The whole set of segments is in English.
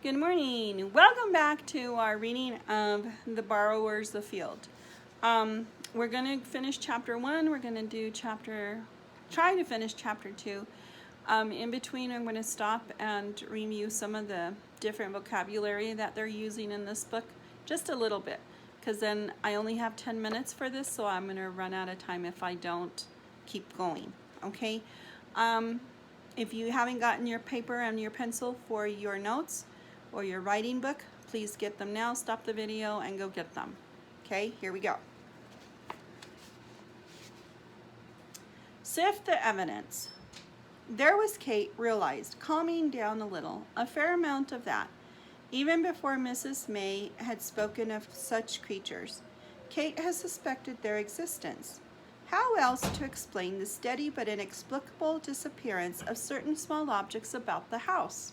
Good morning. Welcome back to our reading of The Borrower's Afield. We're going to finish chapter 1. We're going to do try to finish chapter 2. In between, I'm going to stop and review some of the different vocabulary that they're using in this book, just a little bit, because then I only have 10 minutes for this, so I'm going to run out of time if I don't keep going, okay? If you haven't gotten your paper and your pencil for your notes or your writing book, please get them now. Stop the video and go get them. Okay, here we go. Sift the evidence. There was Kate realized, calming down a little, a fair amount of that, even before Mrs. May had spoken of such creatures. Kate had suspected their existence. How else to explain the steady but inexplicable disappearance of certain small objects about the house?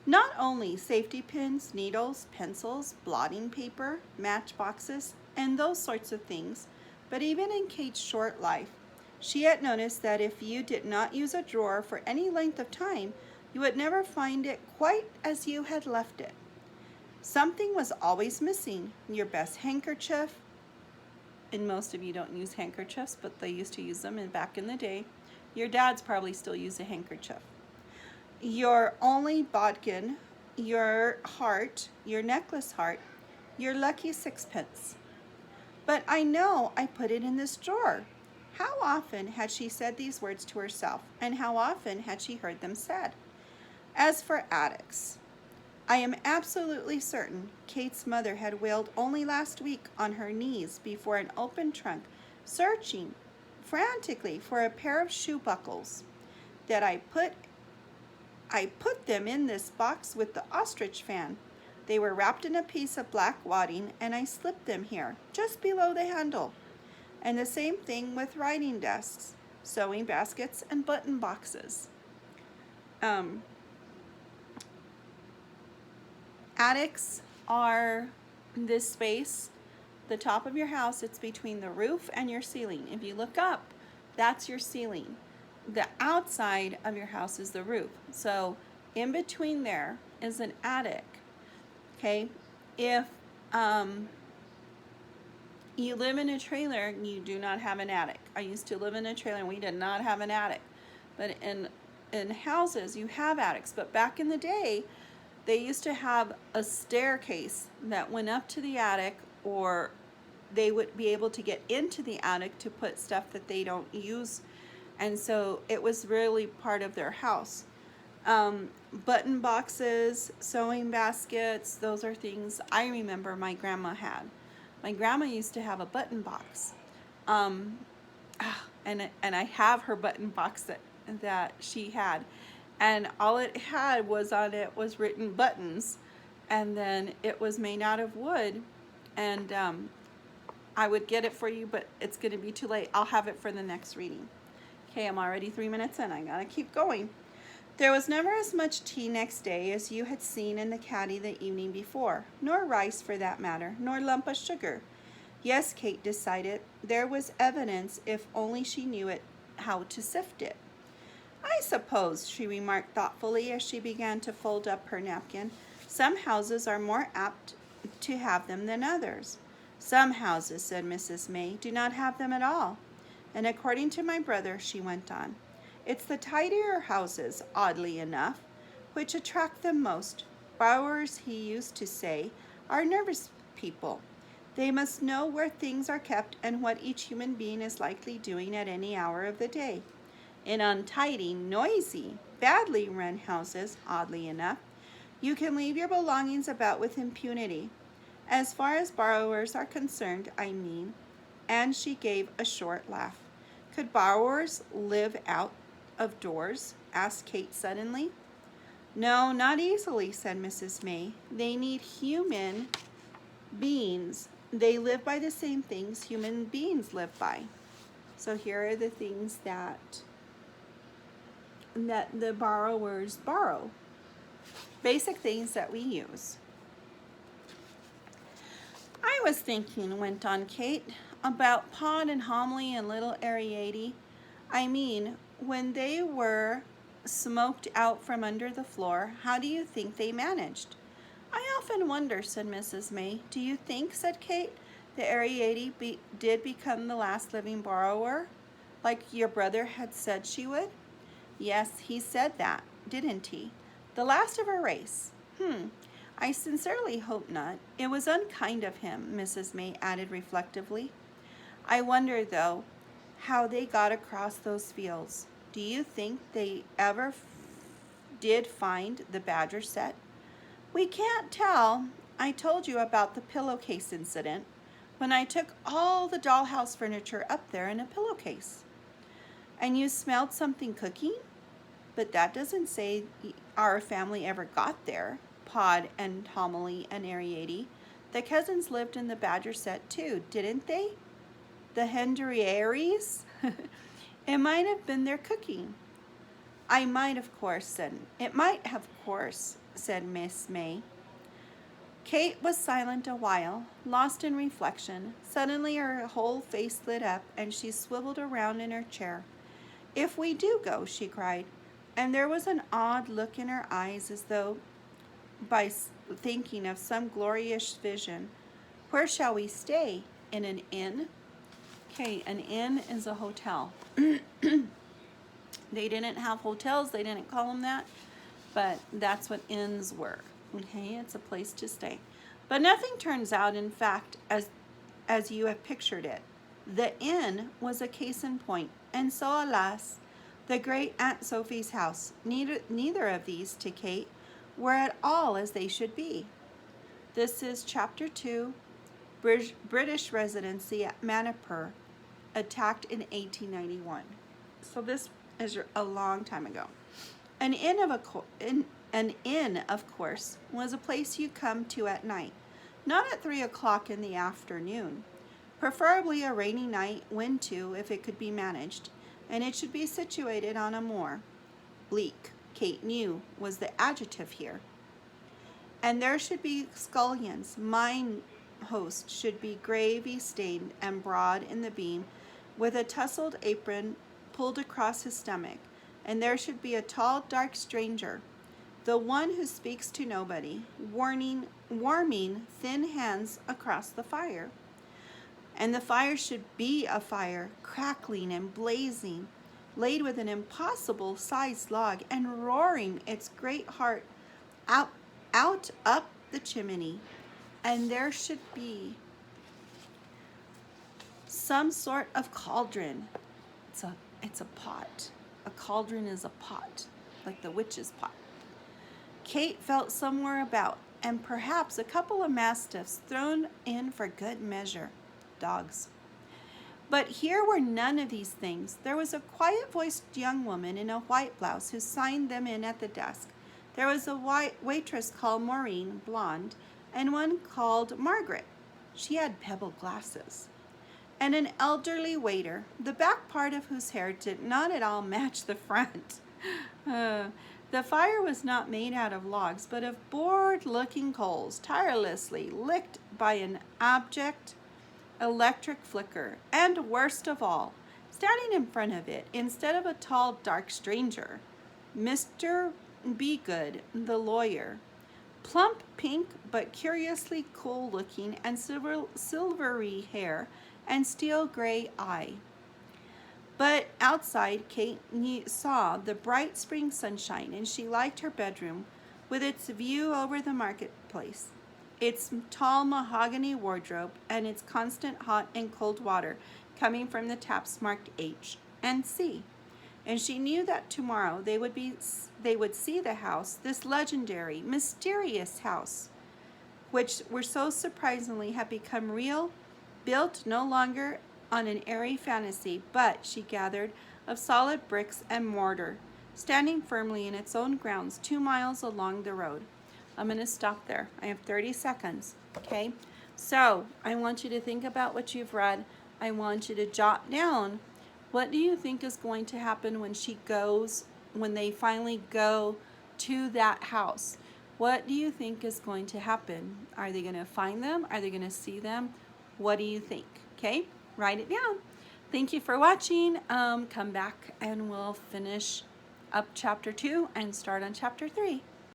Not only safety pins, needles, pencils, blotting paper, matchboxes, and those sorts of things, but even in Kate's short life, she had noticed that if you did not use a drawer for any length of time, you would never find it quite as you had left it. Something was always missing. Your best handkerchief, and most of you don't use handkerchiefs, but they used to use them back in the day. Your dads probably still use a handkerchief. Your only bodkin, your heart, your necklace heart, your lucky sixpence. But I know I put it in this drawer. How often had she said these words to herself, and how often had she heard them said? As for attics, I am absolutely certain Kate's mother had wailed only last week on her knees before an open trunk, searching frantically for a pair of shoe buckles. That I put them in this box with the ostrich fan. They were wrapped in a piece of black wadding, and I slipped them here, just below the handle. And the same thing with writing desks, sewing baskets, and button boxes. Attics are this space, the top of your house. It's between the roof and your ceiling. If you look up, that's your ceiling. The outside of your house is the roof. So in between there is an attic. Okay, if you live in a trailer, you do not have an attic. I used to live in a trailer and we did not have an attic. But in houses, you have attics. But back in the day, they used to have a staircase that went up to the attic, or they would be able to get into the attic to put stuff that they don't use. And so it was really part of their house. Button boxes, sewing baskets, those are things I remember my grandma had. My grandma used to have a button box. And I have her button box that she had. And all it had was on it was written buttons. And then it was made out of wood. And I would get it for you, but it's going to be too late. I'll have it for the next reading. Okay, I'm already 3 minutes in. I gotta keep going. There was never as much tea next day as you had seen in the caddy the evening before, nor rice for that matter, nor lump of sugar. Yes, Kate decided, there was evidence if only she knew how to sift it. I suppose, she remarked thoughtfully as she began to fold up her napkin, some houses are more apt to have them than others. Some houses, said Mrs. May, do not have them at all. And according to my brother, she went on, it's the tidier houses, oddly enough, which attract them most. Borrowers, he used to say, are nervous people. They must know where things are kept and what each human being is likely doing at any hour of the day. In untidy, noisy, badly run houses, oddly enough, you can leave your belongings about with impunity. As far as borrowers are concerned, I mean. And she gave a short laugh. Could borrowers live out of doors? Asked Kate suddenly. No, not easily, said Mrs. May. They need human beings. They live by the same things human beings live by. So here are the things that the borrowers borrow. Basic things that we use. I was thinking, went on Kate, about Pod and Homily and little Ariadne. I mean, when they were smoked out from under the floor. How do you think they managed? I often wonder, said Mrs. May. Do you think, said Kate, the Ariadne did become the last living borrower, like your brother had said she would? Yes, he said that, didn't he? The last of her race. I sincerely hope not. It was unkind of him, Mrs. May added reflectively. I wonder, though, how they got across those fields. Do you think they ever did find the badger set? We can't tell. I told you about the pillowcase incident, when I took all the dollhouse furniture up there in a pillowcase. And you smelled something cooking? But that doesn't say our family ever got there. Pod and Homily and Ariadne. The cousins lived in the badger set too, didn't they? The Hendrieries? It might have been their cooking. It might have, course, said Miss May. Kate was silent a while, lost in reflection. Suddenly her whole face lit up, and she swiveled around in her chair. If we do go, she cried, and there was an odd look in her eyes as though by thinking of some glorious vision. Where shall we stay? In an inn? Okay, an inn is a hotel. They didn't have hotels, they didn't call them that, but that's what inns were. Okay, it's a place to stay. But nothing turns out, in fact, as you have pictured it. The inn was a case in point, and so, alas, the great Aunt Sophie's house. Neither of these, to Kate, were at all as they should be. This is Chapter 2, British Residency at Manipur, attacked in 1891. So this is a long time ago. An inn, of course, was a place you come to at night, not at 3 o'clock in the afternoon. Preferably a rainy night, wind too, if it could be managed, and it should be situated on a moor. Bleak, Kate knew, was the adjective here. And there should be scullions. Mine host should be gravy-stained and broad in the beam, with a tousled apron pulled across his stomach, and there should be a tall, dark stranger, the one who speaks to nobody, warming thin hands across the fire. And the fire should be a fire, crackling and blazing, laid with an impossible-sized log, and roaring its great heart out up the chimney. And there should be some sort of cauldron. It's a pot. A cauldron is a pot, like the witch's pot. Kate felt somewhere about, and perhaps a couple of mastiffs thrown in for good measure. Dogs. But here were none of these things. There was a quiet-voiced young woman in a white blouse who signed them in at the desk. There was a waitress called Maureen, blonde, and one called Margaret. She had pebble glasses. And an elderly waiter, the back part of whose hair did not at all match the front. The fire was not made out of logs, but of bored-looking coals, tirelessly licked by an abject electric flicker. And worst of all, standing in front of it, instead of a tall, dark stranger, Mr. Begood, the lawyer, plump, pink, but curiously cool-looking, and silvery hair, and steel gray eye. But outside, Kate saw the bright spring sunshine, and she liked her bedroom with its view over the marketplace, its tall mahogany wardrobe, and its constant hot and cold water coming from the taps marked H and C. And she knew that tomorrow they would see the house, this legendary, mysterious house, which were so surprisingly had become real, built no longer on an airy fantasy, but, she gathered, of solid bricks and mortar, standing firmly in its own grounds 2 miles along the road. I'm going to stop there. I have 30 seconds, okay? So, I want you to think about what you've read. I want you to jot down, what do you think is going to happen when they finally go to that house? What do you think is going to happen? Are they going to find them? Are they going to see them? What do you think? Okay, write it down. Thank you for watching. Come back and we'll finish up chapter 2 and start on chapter 3.